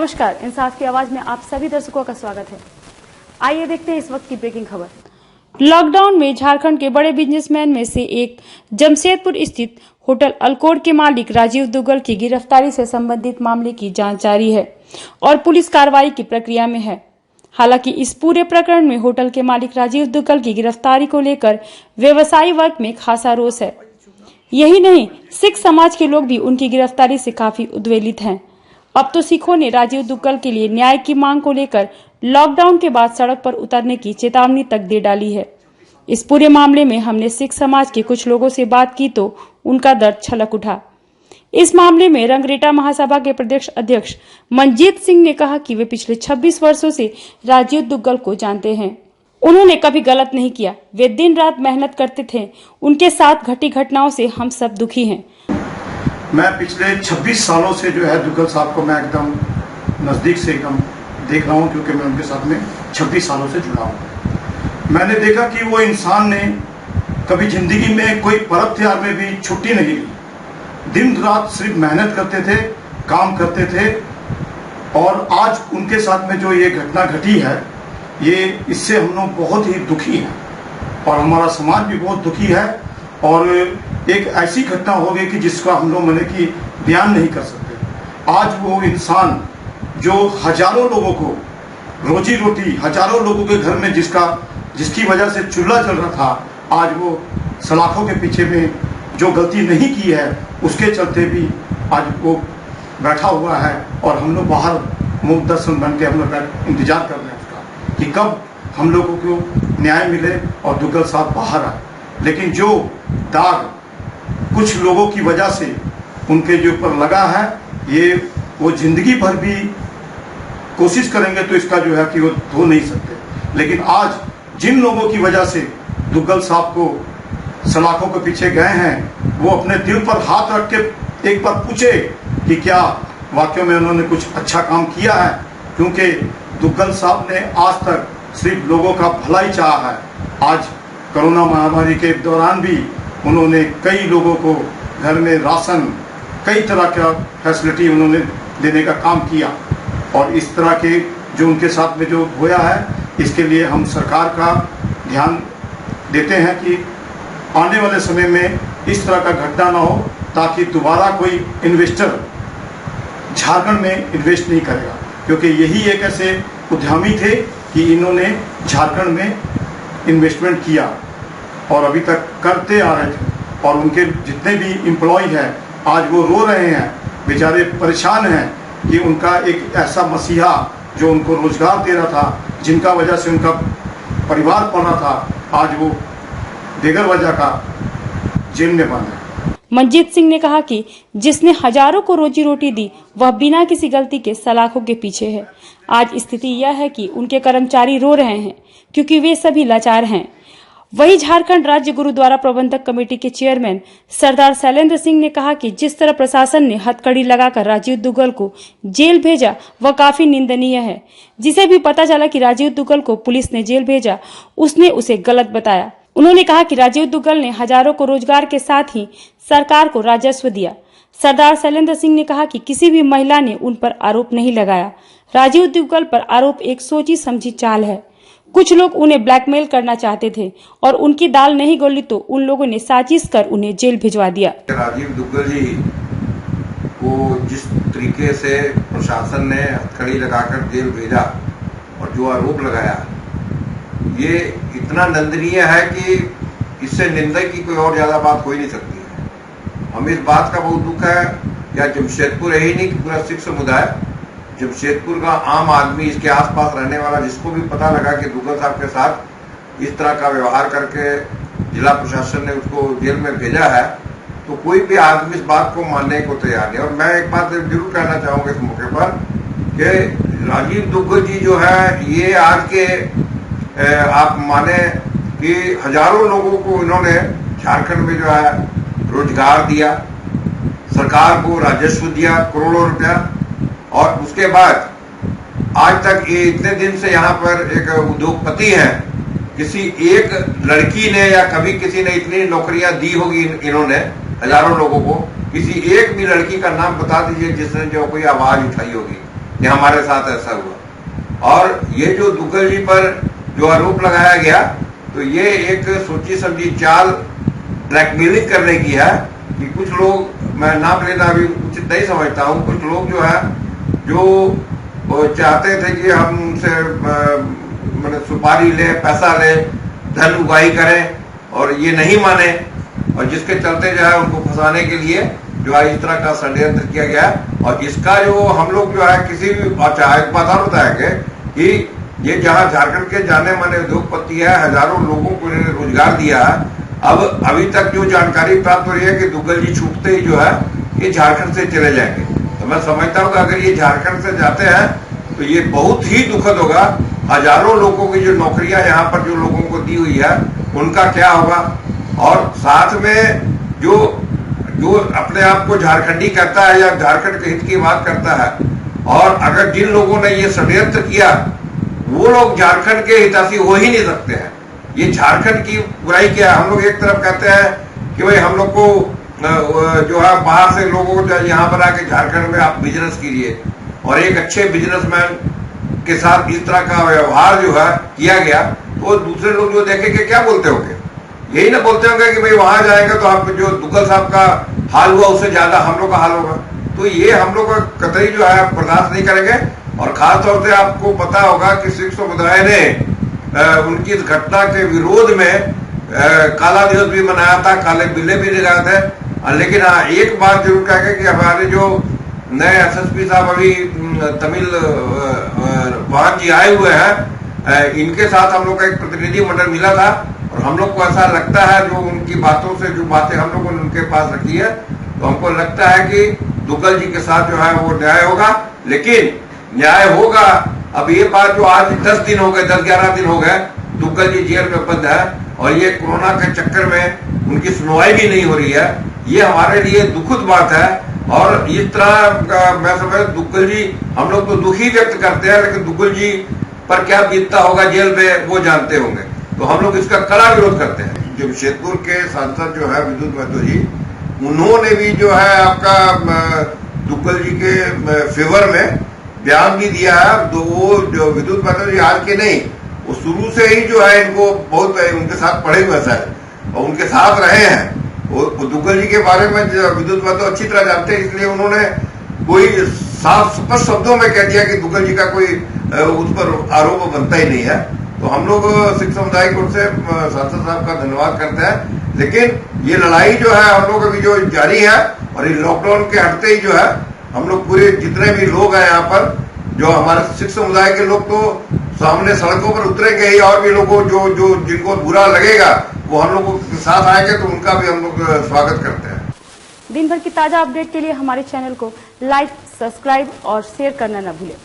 नमस्कार, इंसाफ की आवाज में आप सभी दर्शकों का स्वागत है। आइए देखते हैं इस वक्त की ब्रेकिंग खबर। लॉकडाउन में झारखंड के बड़े बिजनेसमैन में से एक जमशेदपुर स्थित होटल अल्कोर के मालिक राजीव दुग्गल की गिरफ्तारी से संबंधित मामले की जांच जारी है और पुलिस कार्रवाई की प्रक्रिया में है। हालांकि इस पूरे प्रकरण में होटल के मालिक राजीव दुग्गल की गिरफ्तारी को लेकर व्यवसायी वर्ग में खासा रोष है। यही नहीं, सिख समाज के लोग भी उनकी गिरफ्तारी से काफी उद्वेलित हैं। अब तो सिखों ने राजीव दुग्गल के लिए न्याय की मांग को लेकर लॉकडाउन के बाद सड़क पर उतरने की चेतावनी तक दे डाली है। इस पूरे मामले में हमने सिख समाज के कुछ लोगों से बात की तो उनका दर्द छलक उठा। इस मामले में रंगरेटा महासभा के प्रदेश अध्यक्ष मनजीत सिंह ने कहा कि वे पिछले 26 वर्षों से राजीव दुग्गल को जानते हैं। उन्होंने कभी गलत नहीं किया, वे दिन रात मेहनत करते थे। उनके साथ घटी घटनाओं से हम सब दुखी हैं। मैं पिछले 26 सालों से जो है दुग्गल साहब को मैं एकदम नजदीक से एकदम देख रहा हूँ, क्योंकि मैं उनके साथ में 26 सालों से जुड़ा हूँ। मैंने देखा कि वो इंसान ने कभी जिंदगी में कोई पर्व त्योहार में भी छुट्टी नहीं ली। दिन रात सिर्फ मेहनत करते थे, काम करते थे। और आज उनके साथ में जो ये घटना घटी है, ये इससे हम लोग बहुत ही दुखी हैं और हमारा समाज भी बहुत दुखी है। और एक ऐसी घटना हो गई कि जिसका हम लोग मैंने कि बयान नहीं कर सकते। आज वो इंसान जो हजारों लोगों को रोजी रोटी, हजारों लोगों के घर में जिसकी वजह से चूल्हा जल रहा था, आज वो सलाखों के पीछे में जो गलती नहीं की है उसके चलते भी आज वो बैठा हुआ है। और हम लोग बाहर मुख दर्शन बन के हम लोग इंतजार कर रहे हैं उसका कि कब हम लोगों को न्याय मिले और दुग्गल साहब बाहर आए। लेकिन जो दाग कुछ लोगों की वजह से उनके जो ऊपर लगा है, ये वो जिंदगी भर भी कोशिश करेंगे तो इसका जो है कि वो धो नहीं सकते। लेकिन आज जिन लोगों की वजह से दुग्गल साहब को सलाखों के पीछे गए हैं, वो अपने दिल पर हाथ रख के एक बार पूछे कि क्या वाकई में उन्होंने कुछ अच्छा काम किया है। क्योंकि दुग्गल साहब ने आज तक सिर्फ लोगों का भला ही चाहा है। आज कोरोना महामारी के दौरान भी उन्होंने कई लोगों को घर में राशन, कई तरह का फैसिलिटी उन्होंने देने का काम किया। और इस तरह के जो उनके साथ में जो हुआ है, इसके लिए हम सरकार का ध्यान देते हैं कि आने वाले समय में इस तरह का घटना ना हो, ताकि दोबारा कोई इन्वेस्टर झारखंड में इन्वेस्ट नहीं करेगा। क्योंकि यही एक ऐसे उद्यमी थे कि इन्होंने झारखंड में इन्वेस्टमेंट किया और अभी तक करते आ रहे थे। और उनके जितने भी एम्प्लॉय हैं आज वो रो रहे हैं, बेचारे परेशान हैं कि उनका एक ऐसा मसीहा जो उनको रोजगार दे रहा था, जिनका वजह से उनका परिवार पल रहा था, आज वो बेगर वजह का जेल में बंद है। मनजीत सिंह ने कहा कि जिसने हजारों को रोजी रोटी दी, वह बिना किसी गलती के सलाखों के पीछे है। आज स्थिति यह है कि उनके कर्मचारी रो रहे हैं क्योंकि वे सभी लाचार हैं। वही झारखंड राज्य गुरुद्वारा प्रबंधक कमेटी के चेयरमैन सरदार शैलेंद्र सिंह ने कहा कि जिस तरह प्रशासन ने हथकड़ी लगाकर राजीव दुग्गल को जेल भेजा, वह काफी निंदनीय है। जिसे भी पता चला कि राजीव दुग्गल को पुलिस ने जेल भेजा, उसने उसे गलत बताया। उन्होंने कहा कि राजीव दुग्गल ने हजारों को रोजगार के साथ ही सरकार को राजस्व दिया। सरदार शैलेंद्र सिंह ने कहा कि किसी भी महिला ने उन पर आरोप नहीं लगाया। राजीव दुग्गल पर आरोप एक सोची समझी चाल है। कुछ लोग उन्हें ब्लैकमेल करना चाहते थे और उनकी दाल नहीं गली तो उन लोगों ने साजिश कर उन्हें जेल भिजवा दिया। राजीव दुग्गल जी को जिस तरीके से प्रशासन ने हथकड़ी लगाकर जेल भेजा और जो आरोप लगाया, ये इतना निंदनीय है कि इससे निंदा की कोई और ज्यादा बात हो ही नहीं सकती है। हमें इस बात का बहुत दुख है, या जमशेदपुर ही नहीं कि पूरा सिख समुदाय, जमशेदपुर का आम आदमी, इसके आसपास रहने वाला, जिसको भी पता लगा कि दुग्गल साहब के साथ इस तरह का व्यवहार करके जिला प्रशासन ने उसको जेल में भेजा है, तो कोई भी आदमी इस बात को मानने को तैयार नहीं। और मैं एक बात जरूर कहना चाहूंगा इस मौके पर कि राजीव दुग्गल जी जो है, ये आज के आप माने कि हजारों लोगों को इन्होंने झारखंड में जो है रोजगार दिया, सरकार को राजस्व दिया करोड़ों रुपया। और उसके बाद आज तक ये इतने दिन से यहाँ पर एक उद्योगपति है, किसी एक लड़की ने या कभी किसी ने इतनी नौकरियां दी होगी इन्होंने हजारों लोगों को, किसी एक भी लड़की का नाम बता दीजिए जिसने जो कोई आवाज उठाई होगी। कि हमारे साथ ऐसा हुआ। और ये जो दुग्गल जी पर जो आरोप लगाया गया, तो ये एक सोची समझी चाल ब्लैकमेलिंग करने की है कि कुछ लोग, मैं नाम लेना अभी उचित नहीं समझता हूँ, कुछ लोग जो है जो चाहते थे कि हम उनसे मतलब सुपारी ले, पैसा ले, धन उगाही करें, और ये नहीं माने, और जिसके चलते जो है उनको फंसाने के लिए जो है इस तरह का षड्यंत्र किया गया। और इसका जो हम लोग जो है किसी भी, अच्छा एक बात और बताएंगे कि ये जहाँ झारखंड के जाने माने उद्योगपति है, हजारों लोगों को इन्होंने रोजगार दिया है। अब अभी तक जो जानकारी प्राप्त हो रही है कि दुग्गल जी छूटते ही जो है ये झारखंड से चले जाएंगे। तो मैं समझता हूँ कि अगर ये झारखंड से जाते हैं तो ये बहुत ही दुखद होगा। हजारों लोगों की जो नौकरियां यहाँ पर जो लोगों को दी हुई है उनका क्या होगा। और साथ में जो अपने आप को झारखंडी कहता है या झारखंड के हित की बात करता है, और अगर जिन लोगों ने ये षड्यंत्र किया वो लोग झारखंड के हितैषी हो ही नहीं सकते हैं। ये झारखंड की बुराई क्या है। हम लोग एक तरफ कहते हैं कि भाई हम लोग को जो है बाहर से लोगों को यहाँ पर आके झारखंड में आप बिजनेस कीजिए, और एक अच्छे बिजनेसमैन के साथ इस तरह का व्यवहार जो है किया गया, तो दूसरे लोग जो देखेंगे क्या बोलते होंगे, यही ना बोलते होंगे कि भाई वहां जाएंगे तो आप जो दुग्गल साहब का हाल हुआ उससे ज्यादा हम लोग का हाल होगा। तो ये हम लोग कतई जो है बर्दाश्त नहीं करेंगे। और खास तौर से आपको पता होगा कि सिख समुदाय ने उनकी इस घटना के विरोध में काला दिवस भी मनाया था, काले बिल्ले भी लगाए थे। लेकिन हाँ, एक बात जरूर कहेंगे कि हमारे जो नए एसएसपी साहब अभी तमिल वाहन जी आए हुए हैं, इनके साथ हम लोग का एक प्रतिनिधि मंडल मिला था, और हम लोग को ऐसा लगता है जो उनकी बातों से जो बातें हम लोगों ने उनके पास रखी है, तो हमको लगता है कि दुग्गल जी के साथ जो है वो न्याय होगा। लेकिन न्याय होगा, अब ये बात जो आज 10 दिन हो गए, 10-11 दिन हो गए दुग्गल जी जेल में बंद है, और ये कोरोना के चक्कर में उनकी सुनवाई भी नहीं हो रही है, ये हमारे लिए दुखद बात है। और इस तरह मैं समझ, दुग्गल जी, हम लोग तो दुखी व्यक्त करते हैं, लेकिन दुग्गल जी पर क्या बीतता होगा जेल में वो जानते होंगे। तो हम लोग इसका कड़ा विरोध करते हैं। जमशेदपुर के सांसद जो है विद्युत महतो जी, उन्होंने भी जो है आपका दुग्गल जी के फेवर में बयान भी दिया है। तो वो जो विद्युत महतो जी आज के नहीं, वो शुरू से ही जो है इनको बहुत उनके साथ पड़े हुए हैं और उनके साथ रहे हैं। वो दुग्गल जी के बारे में विद्युत महतो अच्छी तरह जानते हैं, इसलिए उन्होंने कोई साफ स्पष्ट शब्दों में कह दिया कि दुग्गल जी का कोई उस पर आरोप बनता ही नहीं है। तो हम लोग सिख समुदाय की ओर से सांसद साहब का धन्यवाद करते हैं। लेकिन ये लड़ाई जो है हम लोग अभी जो जारी है, और ये लॉकडाउन के हटते ही जो है हम लोग पूरे जितने भी लोग हैं यहाँ पर, जो हमारे सिख समुदाय के लोग तो सामने सड़कों पर उतरेंगे ही, और भी लोगों जो जिनको बुरा लगेगा वो हम लोगों के साथ आएंगे, तो उनका भी हम लोग स्वागत करते हैं। दिन भर की ताजा अपडेट के लिए हमारे चैनल को लाइक, सब्सक्राइब और शेयर करना न भूलें।